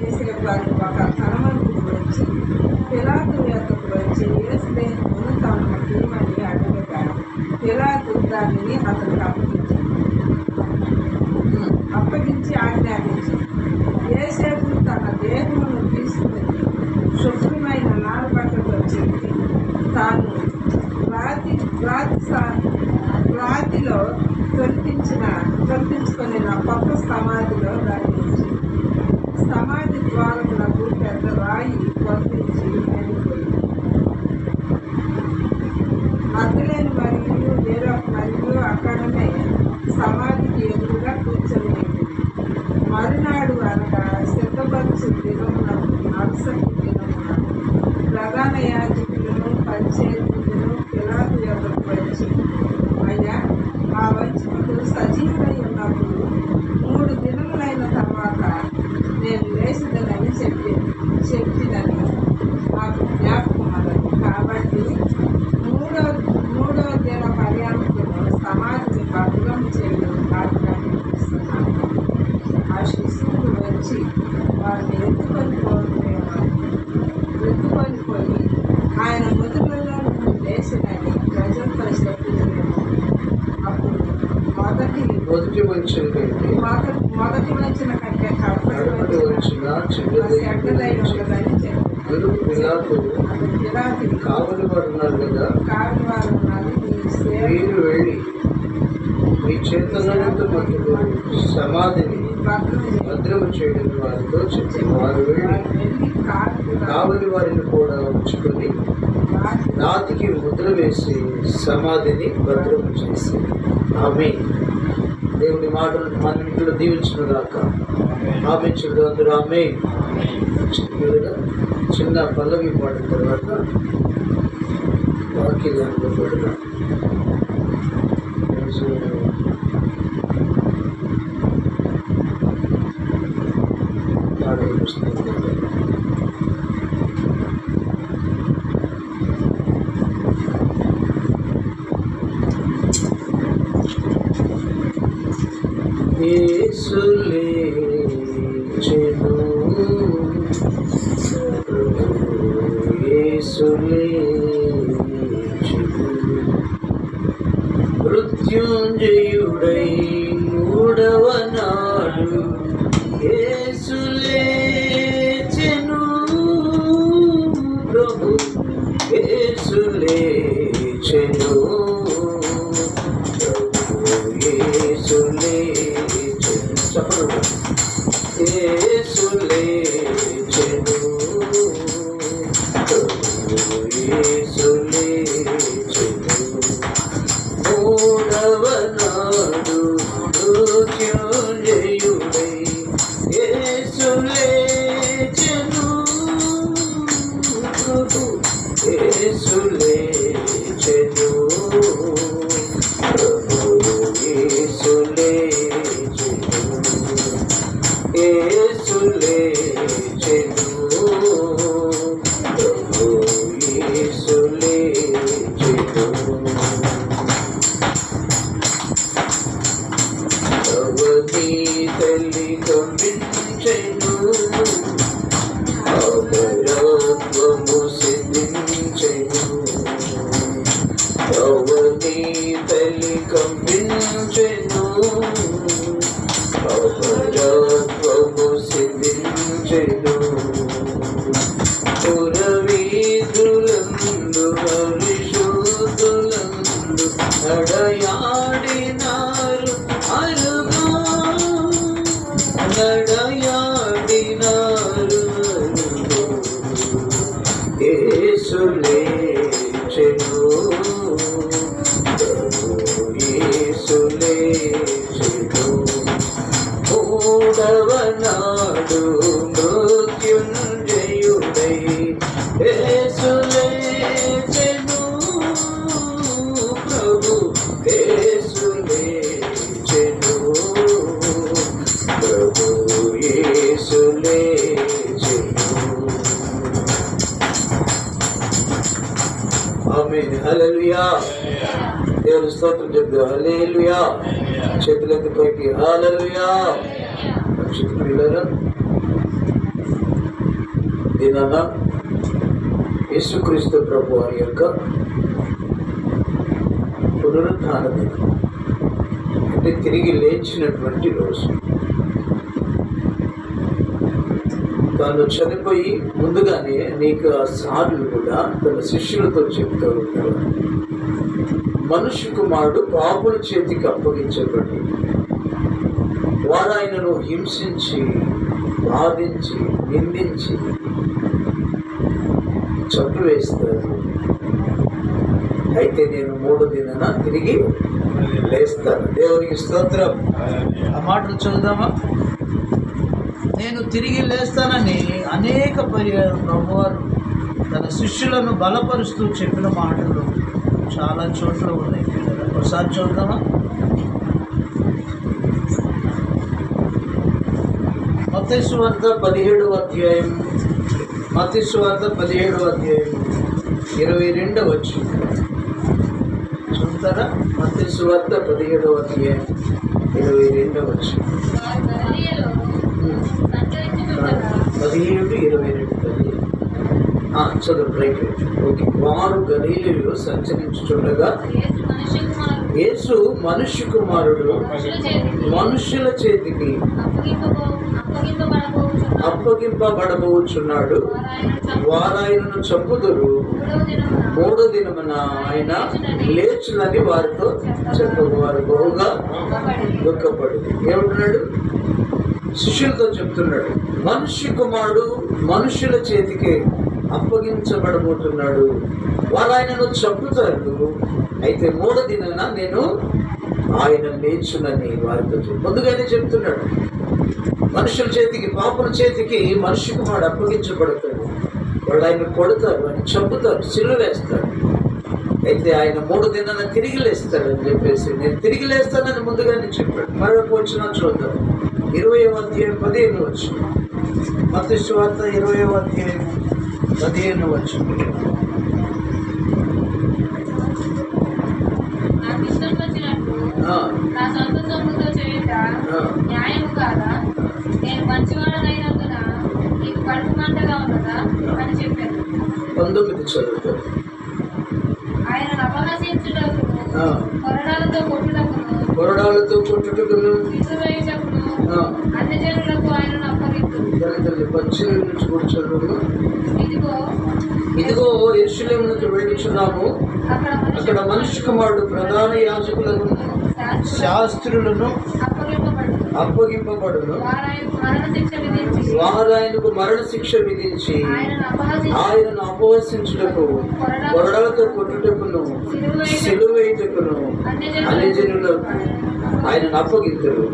యేసేవారు ఒక కనుమరుగు వచ్చి పిలాతు యొద్దకు వచ్చి యేసు దేహమును తమకు ఇమ్మని అడగగా పిలాతు దానిని అతనికి అప్పగించి ఆజ్ఞాపించింది. యేసేపు తన దేహమును తీసుకుని శుభ్రమైన నారబట్టతో చెప్పి తాను రాతిలో తొలిపించుకొని కొత్త సమాధిలో దాన్ని సమాధి ద్వారములకు పెద్ద రాయి పొందించి వెళ్ళిపోయింది. మగ్ధలేని మరియు అక్కడనే సమాధికి ఎదురుగా కూర్చొని మరునాడు అనగా సిద్ధపరచు దినమునకు మరుసటి దినమున ప్రధాన యాజకులను పరిచయులను పిలాతు యొద్దకు వచ్చి, అయ్యా, ఆ వంచకుడు సజీవుడై ఉన్నప్పుడు 3 దినములైన తర్వాత నేను లేచిదనని చెప్పినని మాకు జ్ఞాపకం అన్నది. కాబట్టి మూడవ దిన పర్యాంతము సమాధిని భద్రం చేయడం కార్యక్రమిస్తున్నాను. ఆ శిశువులు వచ్చి వారిని ఎత్తుకొని పోయి ఆయన ముదులలో నుండి లేచినని ప్రజలతో చెప్పింది. అప్పుడు మొదటి వచ్చిన కంటే కడపటి వచ్చిన కావలి వారు ఉన్నారు కదా, మీరు వెళ్ళి మీ చేతనంతో మట్టుకు సమాధిని భద్రము చేయడం వారితో చెప్పి వారు వెళ్ళి కావలి వారిని కూడా ఉంచుకొని రాతికి ముద్ర వేసి సమాధిని భద్రము చేసి. ఆమేన్. దేవుని మాటలు మన ఇంట్లో దీవించిన దాకా ఆమె చెడు అందరూ ఆమేన్. చిన్న పల్లవి పాడిన తర్వాత వాక్యాన్ని పడుతున్నాం. మృత్యుంజయుడై 3వ నాడు యేసు లేచెను. ప్రభు యేసు లేచెను. ప్రభు యేసు లేచెను. చెప్పండి. యేసు లేచెను. ప్రభు యేసు లేచెను. 3వ నాడు మృత్యుంజయుడై యేసు లేచెను. ప్రభు యేసు లేచెను. ప్రభు యేసు లేచెను. యేసు లేచెను. ప్రభు యేసు లేచెను. అవధి తల్లి కంపించెను. అమరత్వము సిద్ధించెను. అవధి తల్లి కంపించెను. అమరత్వము సిద్ధించెను. పురవీధులందు పరిశుద్ధులందు నడయాడినారు అరుగా. నడయాడినారు. యేసు లేచెను. ప్రభు యేసు లేచెను. 3వ నాడు మృత్యుంజయుడై యేసు లేచెను. ప్రభు యేసు లేచెను. ప్రభు యేసు లేచెను. ఆమేన్. హల్లెలూయా. దేవుని స్తోత్రం చెప్తాం. హల్లెలూయా. చేతులెత్తి పైకి. హల్లెలూయా. రక్షితులారా, దినాన యేసుక్రీస్తు ప్రభు వారి యొక్క పునరుద్ధాన దినం, అంటే తిరిగి లేచినటువంటి రోజు. తాను చనిపోయి ముందుగానే అనేక సార్లు కూడా తన శిష్యులతో చెప్తూ ఉంటారు, మనుష్య కుమారుడు పాపుల చేతికి అప్పగించబడి వారు ఆయనను హింసించి, బాధించి, నిందించి చంపివేస్తారు. అయితే నేను 3 దినాన తిరిగి లేస్తాను. దేవునికి స్తోత్రం. ఆ మాటలు చదువుదామా? నేను తిరిగి లేస్తానని అనేక పర్యాలు ప్రభువారు తన శిష్యులను బలపరుస్తూ చెప్పిన మాటలు చాలా చోట్ల ఉన్నాయి. ఒకసారి చూద్దామా? మత్తయి సువార్త 17వ అధ్యాయం, మత్తయి సువార్త 17వ అధ్యాయం 22వ వచనం చూస్తారా? మత్తయి సువార్త 17వ అధ్యాయం 22వ వచనం. 17-22 చదువు. రైట్. ఓకే. వారు గలీలీలో సంచరించుచుండగా యేసు మనుష్య కుమారుడు మనుష్యుల చేతికి అప్పగింపబడబోచున్నాడు, వారాయనను చంపుదురు, 3వ దినమున ఆయన లేచునని వారితో చెప్పగా వారు బహుగా దుఃఖపడింది. ఏమంటున్నాడు? శిష్యులతో చెప్తున్నాడు, మనుష్య కుమారుడు మనుషుల చేతికి అప్పగించబడబోతున్నాడు, వారు ఆయనను చంపుతారు, అయితే 3వ దినాన నేను ఆయన లేచునని వారితో ముందుగానే చెప్తున్నాడు. మనుషుల చేతికి, పాపుల చేతికి మనుష్య కుమారుడు అప్పగించబడతాడు, వాళ్ళు ఆయన కొడతారు, ఆయన చంపుతారు, సిలువ వేస్తారు, అయితే ఆయన 3వ దినాన తిరిగి లేస్తాడని చెప్పేసి నేను తిరిగి లేస్తానని ముందుగానే చెప్పాడు. మరొక వచ్చిన చూద్దాం. 20వ అధ్యాయం 15వ వచనం. మత్తయి సువార్త 20వ అధ్యాయం 15వ వచనం. నా సొంత సొమ్ముతో చేయుట న్యాయము కాదా? నేను మంచివాడనైనందున నీకు కడుపు మంటగా ఉన్నదా అని చెప్పాను. 19 చదువుతారు. ఆయనను అపహసించుటకును, కొరడాలతో కొట్టుటకును, విసువేయుటకును అన్ని జనులకు ఆయనను అప్పగింతురు. పచ్చిని నుంచి కూడా చదువు. ఇదిగో యెరూషలేమునకు వెళ్ళుచున్నాము, అక్కడ మనుష్య కుమారుడు ప్రధాన యాజకులను శాస్త్రులను అప్పగింపబడును, వారు ఆయనకు మరణ శిక్ష విధించి ఆయనను అపహసించుటకు, కొరడాలతో కొట్టుటకును, సిలువేయుటకును అన్ని జనులకు ఆయనను అప్పగింతురు,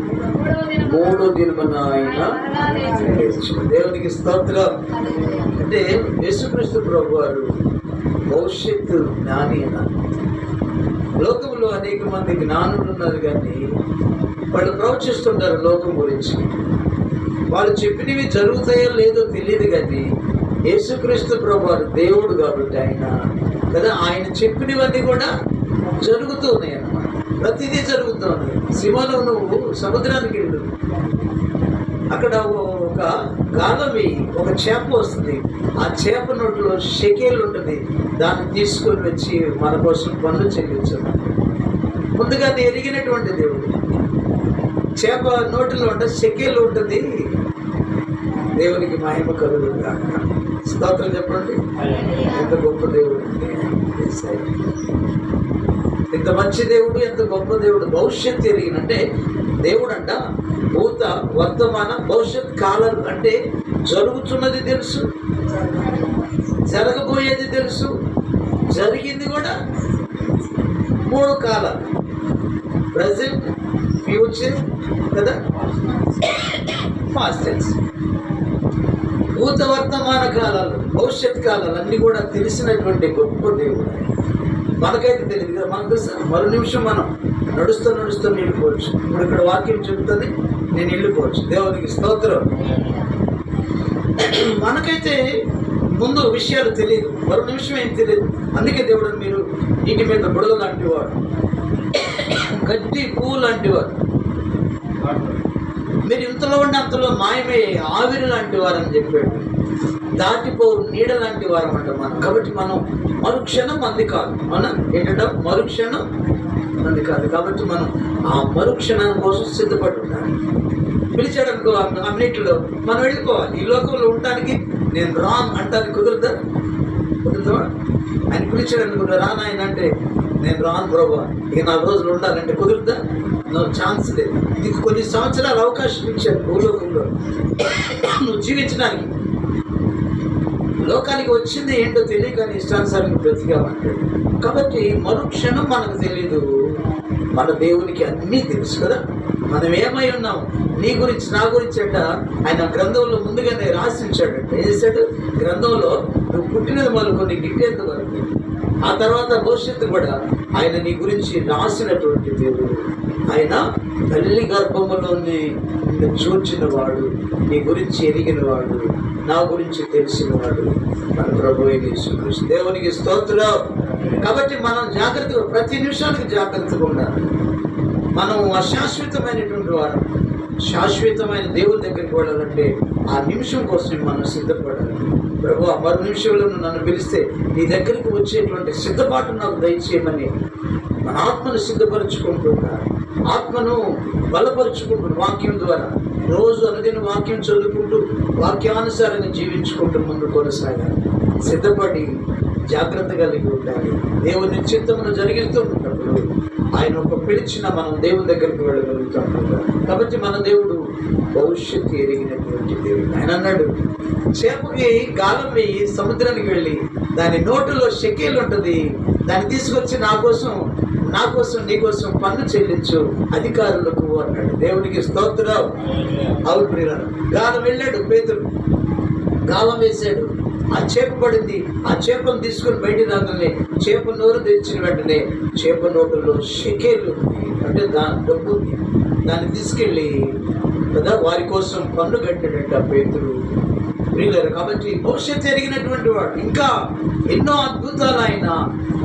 3వ దినమున ఆయన లేచును. దేవునికి స్తోత్రం. అంటే యేసుక్రీస్తు ప్రభు వారు భవిష్యత్తు జ్ఞాని అన్నారు. లోకంలో అనేక మంది జ్ఞానులు ఉన్నారు, కానీ వాళ్ళు ప్రవచిస్తుంటారు లోకం గురించి. వాళ్ళు చెప్పినవి జరుగుతాయో లేదో తెలియదు, కానీ యేసుక్రీస్తు ప్రభు వారు దేవుడు కాబట్టి ఆయన కదా, ఆయన చెప్పినవన్నీ కూడా జరుగుతూ ఉన్నాయి అన్నమాట. ప్రతిదీ జరుగుతూ ఉంది. సీమలో నువ్వు సముద్రానికి వెళ్ళు, అక్కడ ఒక గాలమి, ఒక చేప వస్తుంది, ఆ చేప నోట్లో షెకేల్ ఉంటుంది, దాన్ని తీసుకొని వచ్చి మన కోసం పనులు చెల్లించాలి. ముందుగా ఎరిగినటువంటి దేవుడు. చేప నోటిలో ఉంటే షెకేల్ ఉంటుంది. దేవునికి మహిమ కలుగుతుంది. స్తోత్రం చెప్పండి. ఎంత గొప్ప దేవుడు, ఎంత మంచి దేవుడు, ఎంత గొప్ప దేవుడు. భవిష్యత్తు ఎరిగినంటే దేవుడు అంట భూత, వర్తమాన, భవిష్యత్ కాలాలు అంటే జరుగుతున్నది తెలుసు, జరగబోయేది తెలుసు, జరిగింది కూడా. 3 కాలాలు, ప్రజెంట్, ఫ్యూచర్ కదా, పాస్ట్ టెన్స్. భూత, వర్తమాన కాలాలు, భవిష్యత్ కాలాలు అన్నీ కూడా తెలిసినటువంటి గొప్ప దేవుడు. మనకైతే తెలియదు కదా, మనకు తెలుసా? మరో నిమిషం మనం నడుస్తూ వెళ్ళిపోవచ్చు. ఇప్పుడు ఇక్కడ వాక్యం చెబుతుంది, నేను వెళ్ళిపోవచ్చు. దేవునికి స్తోత్రం. మనకైతే ముందు విషయాలు తెలియదు, మరో నిమిషం ఏం తెలియదు. అందుకే దేవుడు మీరు నీటి మీద బుడగ లాంటివాడు, గట్టి పువ్వు లాంటివాడు. మీరు ఇంతలో ఉండి అంతలో మాయమే ఆవిరి లాంటి వారని చెప్పాడు. దాటిపోవు నీడ లాంటి వారం అంట మనం. కాబట్టి మనం మరుక్షణం మంది కాదు, మన ఏంటంటే మరుక్షణం మంది కాదు. కాబట్టి మనం ఆ మరుక్షణం కోసం సిద్ధపడి ఉండాలి. పిలిచాడు అనుకో ఆ మినిట్లో మనం వెళ్ళిపోవాలి. ఈ లోకంలో ఉండటానికి నేను రాను అంటానికి కుదురుతా? ఆయన పిలిచాడు అనుకుంటా రాను ఆయన అంటే నేను రాను ప్రభా ఇక 4 రోజులు ఉండాలంటే కుదురుతా? నో ఛాన్స్ లేదు. నీకు కొన్ని సంవత్సరాలు అవకాశం ఇచ్చారు భూలోకంలో నువ్వు జీవించడానికి. లోకానికి వచ్చింది ఏంటో తెలియక నీ ఇష్టానుసారంగా బ్రతికామంటాడు. కాబట్టి మరుక్షణం మనకు తెలీదు, మన దేవునికి అన్నీ తెలుసు కదా. మనం ఏమై ఉన్నాం నీ గురించి నా గురించి అంట ఆయన గ్రంథంలో ముందుగానే రాసించాడంట. ఏం చేశాడు? గ్రంథంలో నువ్వు పుట్టినది మొదలుకొని గిట్టేంత వరకు, ఆ తర్వాత భవిష్యత్తు కూడా ఆయన నీ గురించి రాసినటువంటి దేవుడు. ఆయన తల్లి గర్భములోని నిన్ను చూచినవాడు, నీ గురించి ఎరిగినవాడు, నా గురించి తెలిసినవాడు మన ప్రభువైన యేసుక్రీస్తు. దేవునికి స్తోత్రం. కాబట్టి మనం జాగ్రత్తగా ప్రతి నిమిషానికి జాగ్రత్తగా ఉండాలి. మనం అశాశ్వతమైనటువంటి వారు, శాశ్వతమైన దేవుని దగ్గరికి వెళ్ళాలంటే ఆ నిమిషం కోసం మనం సిద్ధపడాలి. ప్రభు మరో నిమిషంలో నన్ను పిలిస్తే నీ దగ్గరికి వచ్చేటువంటి సిద్ధపాటు నాకు దయచేయమని మన ఆత్మను సిద్ధపరచుకుంటున్నారు, ఆత్మను బలపరుచుకుంటున్న వాక్యం ద్వారా రోజు అనుదిన వాక్యం చదువుకుంటూ వాక్యానుసారంగా జీవించుకుంటూ ముందు కొనసాగాలి. సిద్ధపడి జాగ్రత్త కలిగి ఉండాలి. దేవుని చిత్తమును జరిగిస్తున్నప్పుడు ఆయన ఒక పిలిచిన మనం దేవుని దగ్గరికి వెళ్ళగలుగుతాం కదా. కాబట్టి మన దేవుడు భవిష్యత్తు ఎరిగినటువంటి దేవుడు. ఆయన అన్నాడు చేపకి గాలం వేయి సముద్రానికి వెళ్ళి దాని నోటులో షెకేలు ఉంటుంది, దాన్ని తీసుకొచ్చి నా కోసం నీ కోసం పన్ను చెల్లించు అధికారులకు అన్నాడు. దేవునికి స్తోత్రం. అవును ప్రియులారా, గాలం వెళ్ళాడు పేతురు, గాలం వేశాడు, ఆ చేప పడింది. ఆ చేపను తీసుకుని బయట రాగానే చేప నోరు తెరిచిన వెంటనే చేప నోటులో షెకేలు అంటే డబ్బు ఉంది. దాన్ని తీసుకెళ్ళి కదా వారి కోసం పన్ను కట్టాడంట పేతురు. ప్రియులారా, కాబట్టి భవిష్యత్తు ఎరిగినటువంటి వాడు ఇంకా ఎన్నో అద్భుతాలు ఆయన